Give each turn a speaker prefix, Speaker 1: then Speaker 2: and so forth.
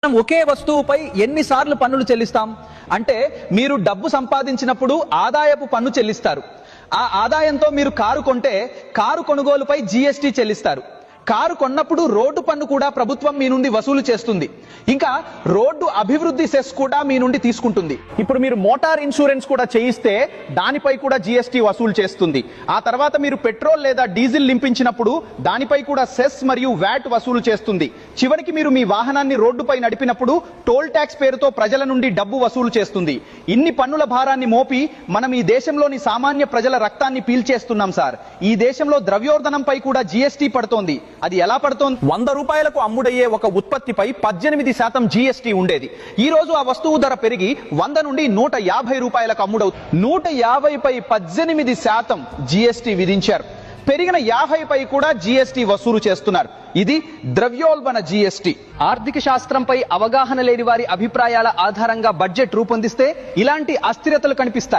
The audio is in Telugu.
Speaker 1: మనం ఒకే వస్తువుపై ఎన్నిసార్లు పన్నులు చెల్లిస్తాం అంటే మీరు డబ్బు సంపాదించినప్పుడు ఆదాయపు పన్ను చెల్లిస్తారు. ఆ ఆదాయంతో మీరు కారు కొంటే కారు కొనుగోలుపై జీఎస్టీ చెల్లిస్తారు. కారు కొన్నప్పుడు రోడ్డు పన్ను కూడా ప్రభుత్వం మీ నుండి వసూలు చేస్తుంది. ఇంకా రోడ్డు అభివృద్ధి సెస్ కూడా మీ నుండి తీసుకుంటుంది. ఇప్పుడు మీరు మోటార్ ఇన్సూరెన్స్ కూడా చేయిస్తే దానిపై కూడా జీఎస్టీ వసూలు చేస్తుంది. ఆ తర్వాత మీరు పెట్రోల్ లేదా డీజిల్ నింపించినప్పుడు దానిపై కూడా సెస్ మరియు వ్యాట్ వసూలు చేస్తుంది. చివరికి మీరు మీ వాహనాన్ని రోడ్డుపై నడిపినప్పుడు టోల్ ట్యాక్స్ పేరుతో ప్రజల నుండి డబ్బు వసూలు చేస్తుంది. ఇన్ని పన్నుల భారాన్ని మోపి మనం ఈ దేశంలోని సామాన్య ప్రజల రక్తాన్ని పీల్చేస్తున్నాం సార్. ఈ దేశంలో ద్రవ్యోల్బణంపై కూడా జీఎస్టీ పడుతోంది. అది ఎలా పడుతోంది? 100 రూపాయలకు అమ్ముడయ్యే ఒక ఉత్పత్తిపై 18% జీఎస్టీ ఉండేది. ఈ రోజు ఆ వస్తువు ధర పెరిగి 100 నుండి 150 రూపాయలకు అమ్ముడవుతుంది. 150 పై 18% జీఎస్టీ విధించారు. పెరిగిన 50 పై కూడా జీఎస్టీ వసూలు చేస్తున్నారు. ఇది ద్రవ్యోల్బణ జీఎస్టీ. ఆర్థిక శాస్త్రంపై అవగాహన లేని వారి అభిప్రాయాల ఆధారంగా బడ్జెట్ రూపొందిస్తే ఇలాంటి అస్థిరతలు కనిపిస్తాయి.